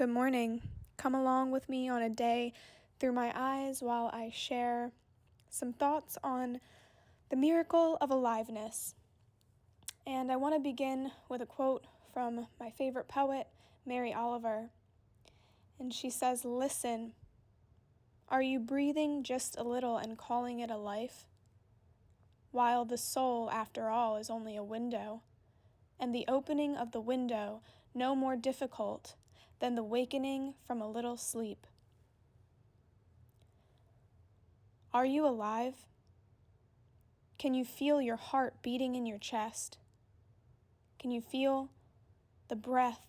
Good morning. Come along with me on a day through my eyes while I share some thoughts on the miracle of aliveness. And I want to begin with a quote from my favorite poet, Mary Oliver. And she says, "Listen, are you breathing just a little and calling it a life? While the soul, after all, is only a window, and the opening of the window no more difficult than the wakening from a little sleep. Are you alive? Can you feel your heart beating in your chest? Can you feel the breath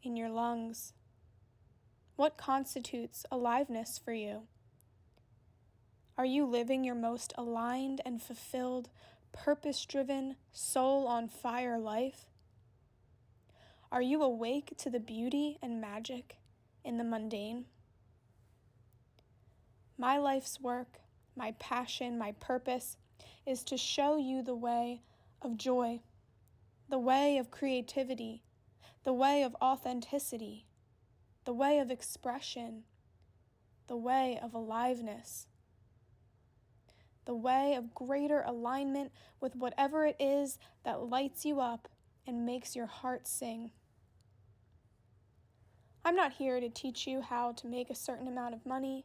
in your lungs? What constitutes aliveness for you? Are you living your most aligned and fulfilled, purpose-driven, soul-on-fire life? Are you awake to the beauty and magic in the mundane? My life's work, my passion, my purpose is to show you the way of joy, the way of creativity, the way of authenticity, the way of expression, the way of aliveness, the way of greater alignment with whatever it is that lights you up and makes your heart sing. I'm not here to teach you how to make a certain amount of money,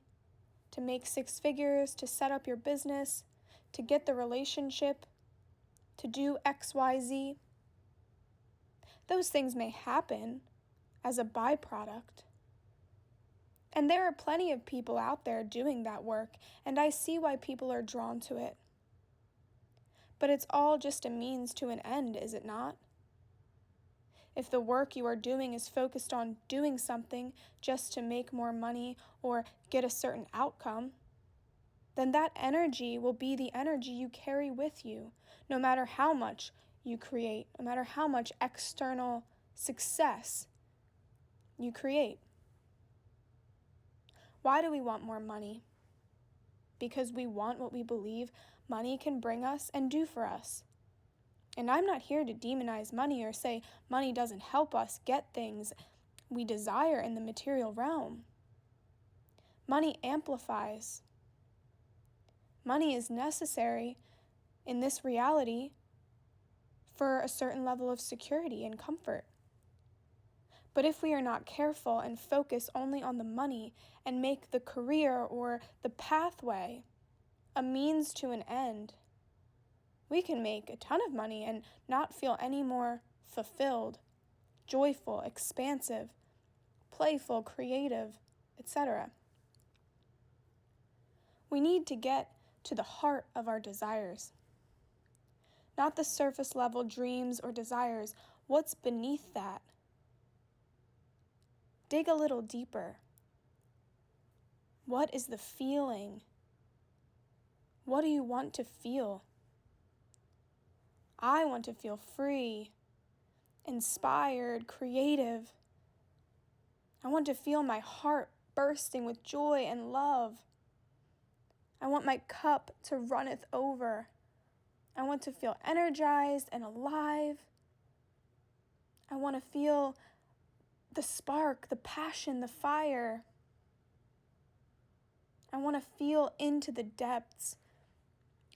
to make 6 figures, to set up your business, to get the relationship, to do XYZ. Those things may happen as a byproduct. And there are plenty of people out there doing that work, and I see why people are drawn to it. But it's all just a means to an end, is it not? If the work you are doing is focused on doing something just to make more money or get a certain outcome, then that energy will be the energy you carry with you, no matter how much you create, no matter how much external success you create. Why do we want more money? Because we want what we believe money can bring us and do for us. And I'm not here to demonize money or say money doesn't help us get things we desire in the material realm. Money amplifies. Money is necessary in this reality for a certain level of security and comfort. But if we are not careful and focus only on the money and make the career or the pathway a means to an end, we can make a ton of money and not feel any more fulfilled, joyful, expansive, playful, creative, etc. We need to get to the heart of our desires. Not the surface level dreams or desires. What's beneath that? Dig a little deeper. What is the feeling? What do you want to feel? I want to feel free, inspired, creative. I want to feel my heart bursting with joy and love. I want my cup to runneth over. I want to feel energized and alive. I want to feel the spark, the passion, the fire. I want to feel into the depths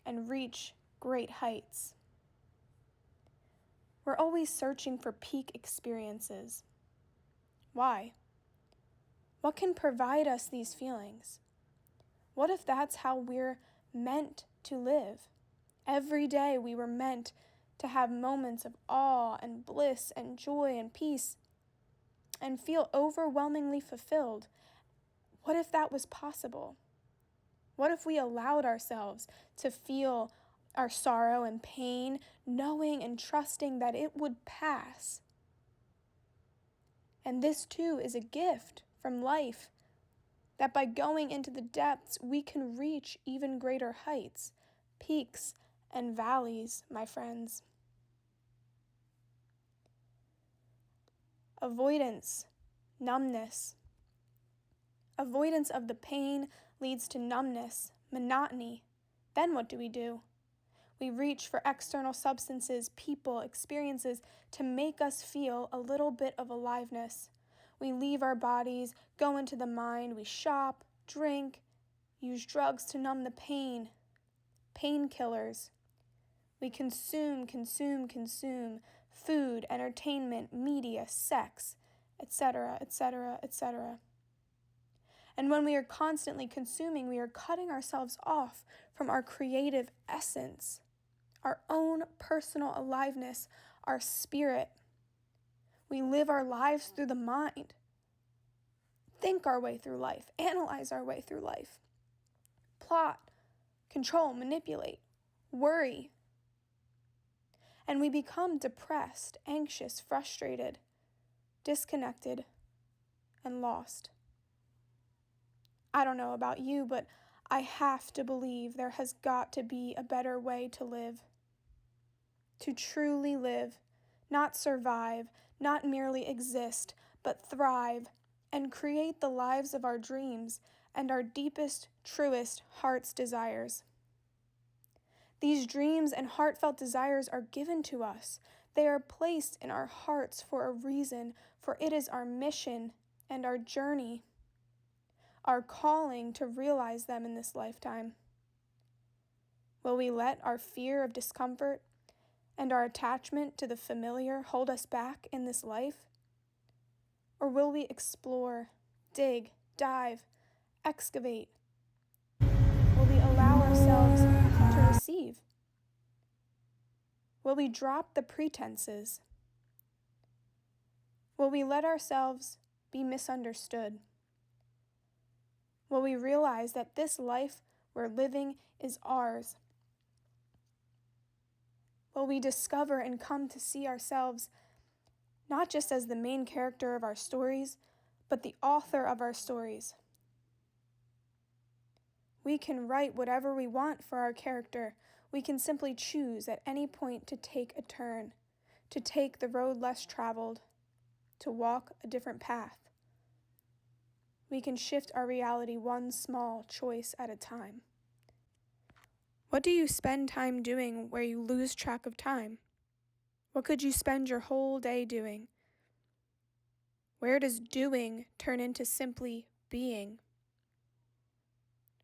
and reach great heights. We're always searching for peak experiences. Why? What can provide us these feelings? What if that's how we're meant to live? Every day we were meant to have moments of awe and bliss and joy and peace and feel overwhelmingly fulfilled. What if that was possible? What if we allowed ourselves to feel our sorrow and pain, knowing and trusting that it would pass? And this too is a gift from life, that by going into the depths, we can reach even greater heights, peaks, and valleys, my friends. Avoidance, numbness. Avoidance of the pain leads to numbness, monotony. Then what do? We reach for external substances, people, experiences to make us feel a little bit of aliveness. We leave our bodies, go into the mind, we shop, drink, use drugs to numb the pain, painkillers. We consume food, entertainment, media, sex, etc., etc., etc. And when we are constantly consuming, we are cutting ourselves off from our creative essence, our own personal aliveness, our spirit. We live our lives through the mind, think our way through life, analyze our way through life, plot, control, manipulate, worry. And we become depressed, anxious, frustrated, disconnected, and lost. I don't know about you, but I have to believe there has got to be a better way to live. To truly live, not survive, not merely exist, but thrive and create the lives of our dreams and our deepest, truest heart's desires. These dreams and heartfelt desires are given to us. They are placed in our hearts for a reason, for it is our mission and our journey, our calling to realize them in this lifetime. Will we let our fear of discomfort and our attachment to the familiar hold us back in this life? Or will we explore, dig, dive, excavate? Will we allow ourselves to receive? Will we drop the pretenses? Will we let ourselves be misunderstood? Will we realize that this life we're living is ours? Will we discover and come to see ourselves not just as the main character of our stories, but the author of our stories? We can write whatever we want for our character. We can simply choose at any point to take a turn, to take the road less traveled, to walk a different path. We can shift our reality one small choice at a time. What do you spend time doing where you lose track of time? What could you spend your whole day doing? Where does doing turn into simply being?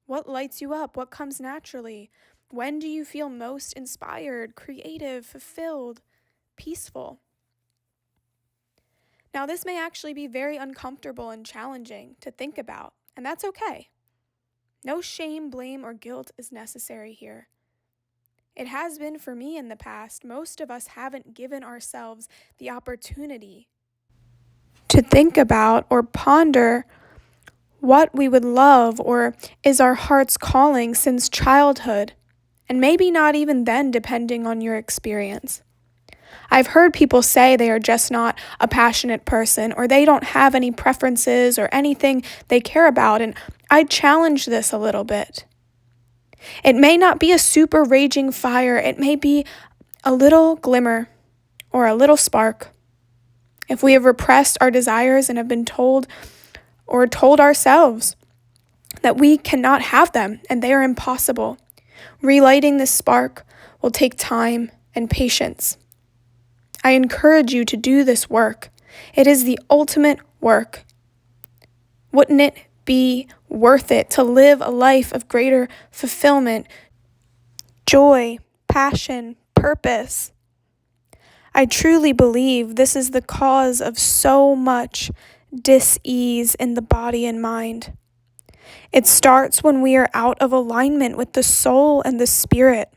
What lights you up? What comes naturally? When do you feel most inspired, creative, fulfilled, peaceful? Now, this may actually be very uncomfortable and challenging to think about, and that's okay. No shame, blame, or guilt is necessary here. It has been for me in the past. Most of us haven't given ourselves the opportunity to think about or ponder what we would love or is our heart's calling since childhood, and maybe not even then, depending on your experience. I've heard people say they are just not a passionate person, or they don't have any preferences or anything they care about, and I challenge this a little bit. It may not be a super raging fire, it may be a little glimmer or a little spark. If we have repressed our desires and have been told ourselves that we cannot have them and they are impossible, relighting this spark will take time and patience. I encourage you to do this work. It is the ultimate work. Wouldn't it be worth it to live a life of greater fulfillment, joy, passion, purpose? I truly believe this is the cause of so much dis-ease in the body and mind. It starts when we are out of alignment with the soul and the spirit.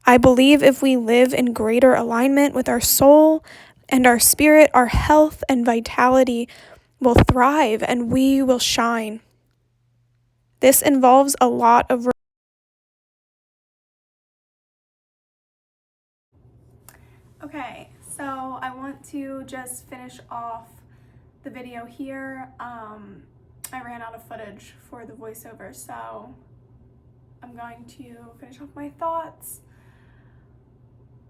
I believe if we live in greater alignment with our soul and our spirit, our health and vitality will thrive and we will shine. This involves a lot of Okay, so I want to just finish off the video here. I ran out of footage for the voiceover, so I'm going to finish off my thoughts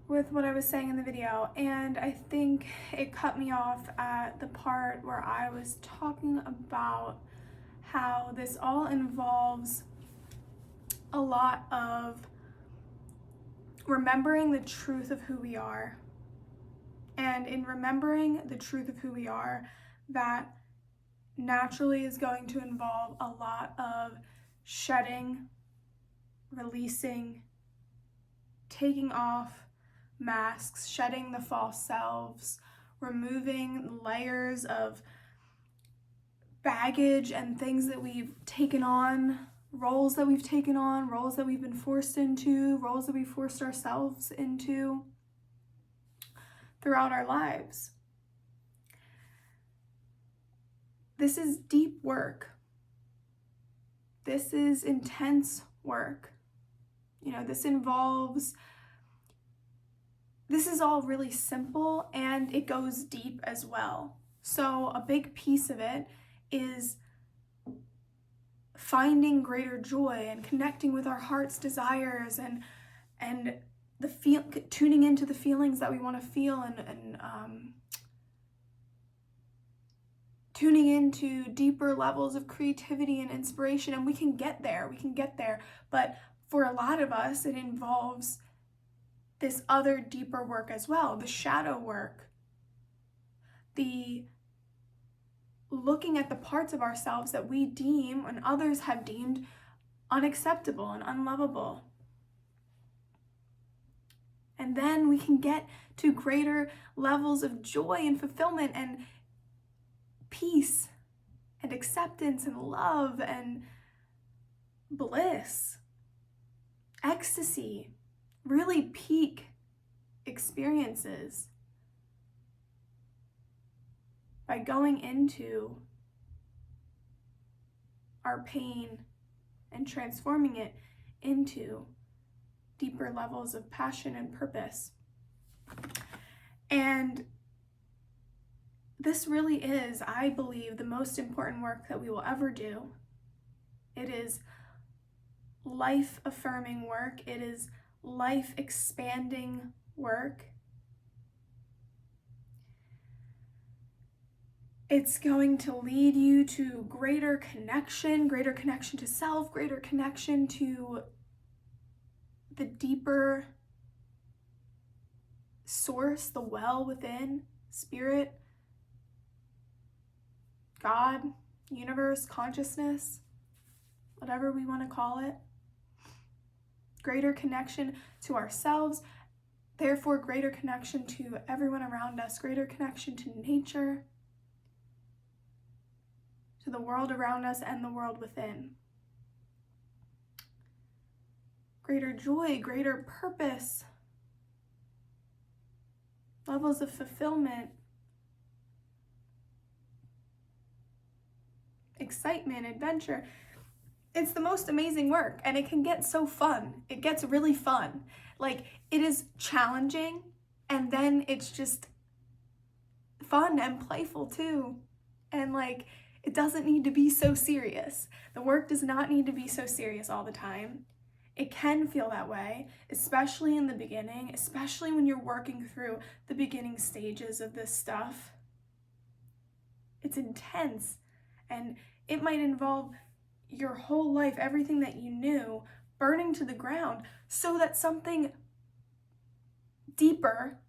with what I was saying in the video. And I think it cut me off at the part where I was talking about how this all involves a lot of remembering the truth of who we are. And in remembering the truth of who we are, that naturally is going to involve a lot of shedding, releasing, taking off masks, shedding the false selves, removing layers of baggage and things that we've taken on, roles that we've taken on, roles that we've been forced into, roles that we've forced ourselves into throughout our lives. This is deep work. This is intense work. This is all really simple, and it goes deep as well. So a big piece of it is finding greater joy and connecting with our heart's desires and tuning into the feelings that we want to feel and tuning into deeper levels of creativity and inspiration. And we can get there. But for a lot of us, it involves this other deeper work as well, the shadow work, the looking at the parts of ourselves that we deem and others have deemed unacceptable and unlovable. And then we can get to greater levels of joy and fulfillment and peace and acceptance and love and bliss, ecstasy, really peak experiences by going into our pain and transforming it into deeper levels of passion and purpose. And this really is, I believe, the most important work that we will ever do. It is life-affirming work. It is life-expanding work. It's going to lead you to greater connection to self, greater connection to the deeper source, the well within, spirit, God, universe, consciousness, whatever we want to call it. Greater connection to ourselves, therefore greater connection to everyone around us, greater connection to nature, to the world around us and the world within. Greater joy, greater purpose, levels of fulfillment, excitement, adventure. It's the most amazing work, and it can get so fun. It gets really fun. Like, it is challenging, and then it's just fun and playful too. And it doesn't need to be so serious. The work does not need to be so serious all the time. It can feel that way, especially in the beginning, especially when you're working through the beginning stages of this stuff. It's intense, and it might involve your whole life, everything that you knew, burning to the ground so that something deeper,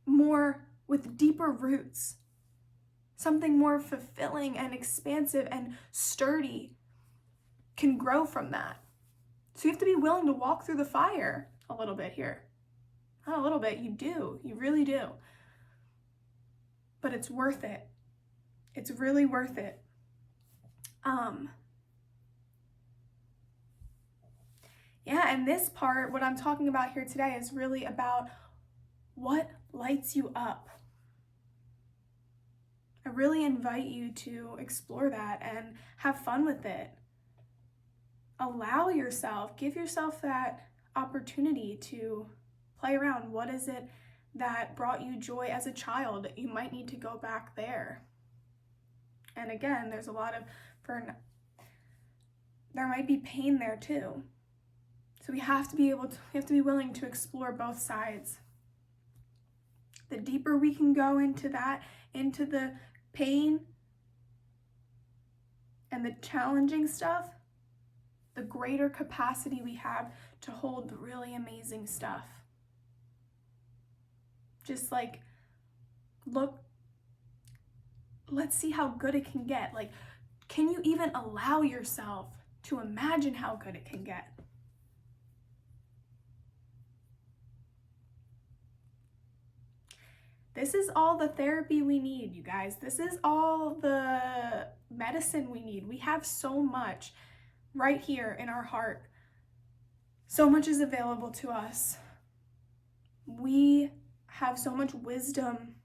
more with deeper roots, something more fulfilling and expansive and sturdy can grow from that. So you have to be willing to walk through the fire a little bit here. Not a little bit, you do. You really do. But it's worth it. It's really worth it. And this part, what I'm talking about here today, is really about what lights you up. I really invite you to explore that and have fun with it. Allow yourself, give yourself that opportunity to play around. What is it that brought you joy as a child? You might need to go back there. And again, there's a lot of, there might be pain there too. So we have to be willing to explore both sides. The deeper we can go into that, into the pain and the challenging stuff, the greater capacity we have to hold the really amazing stuff. Just look let's see how good it can get. Like, can you even allow yourself to imagine how good it can get? This is all the therapy we need, you guys. This is all the medicine we need. We have so much right here in our heart. So much is available to us. We have so much wisdom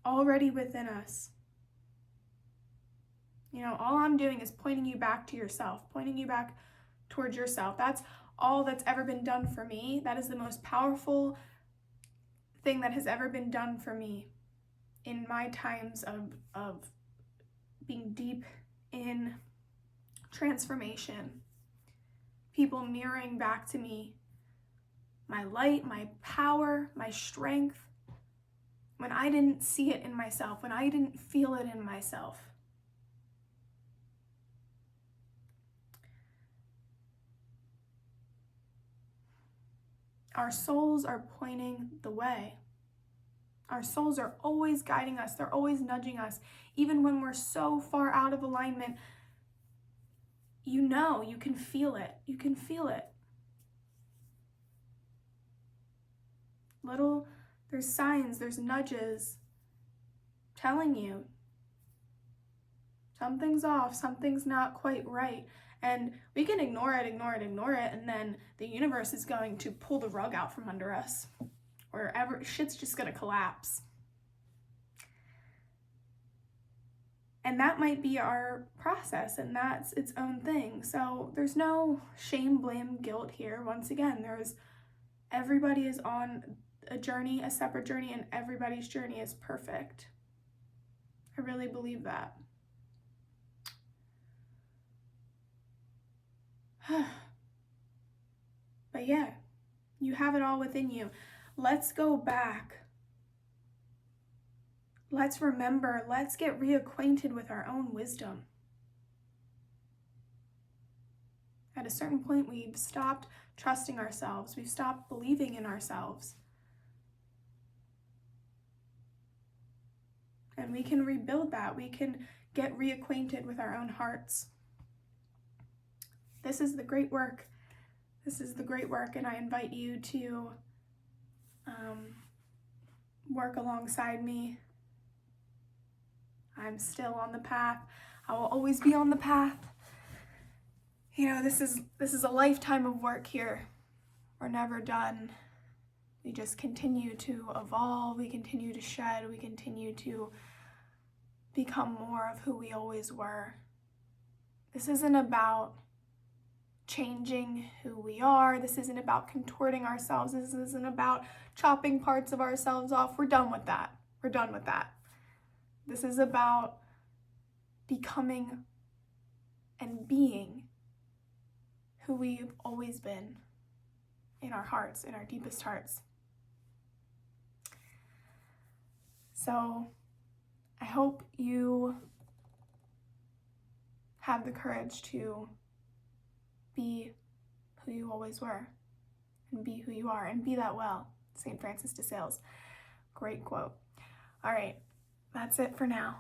already within us. You know, all I'm doing is pointing you back to yourself, pointing you back towards yourself. That's all that's ever been done for me. That is the most powerful thing that has ever been done for me in my times of being deep in transformation. People mirroring back to me my light, my power, my strength, when I didn't see it in myself, when I didn't feel it in myself. Our souls are pointing the way. Our souls are always guiding us. They're always nudging us. Even when we're so far out of alignment, you know, you can feel it. You can feel it. There's signs, there's nudges telling you something's off, something's not quite right. And we can ignore it, and then the universe is going to pull the rug out from under us. Or shit's just gonna collapse. And that might be our process, and that's its own thing. So there's no shame, blame, guilt here. Once again, everybody is on a journey, a separate journey, and everybody's journey is perfect. I really believe that. But yeah, you have it all within you. Let's go back. Let's remember, let's get reacquainted with our own wisdom. At a certain point, we've stopped trusting ourselves. We've stopped believing in ourselves. And we can rebuild that. We can get reacquainted with our own hearts. This is the great work. This is the great work, and I invite you to work alongside me. I'm still on the path. I will always be on the path. You know, this is a lifetime of work here. We're never done. We just continue to evolve, we continue to shed, we continue to become more of who we always were. This isn't about changing who we are. This isn't about contorting ourselves. This isn't about chopping parts of ourselves off. We're done with that. We're done with that. This is about becoming and being who we've always been in our hearts, in our deepest hearts. So I hope you have the courage to be who you always were, and be who you are, and be that well. St. Francis de Sales. Great quote. All right, that's it for now.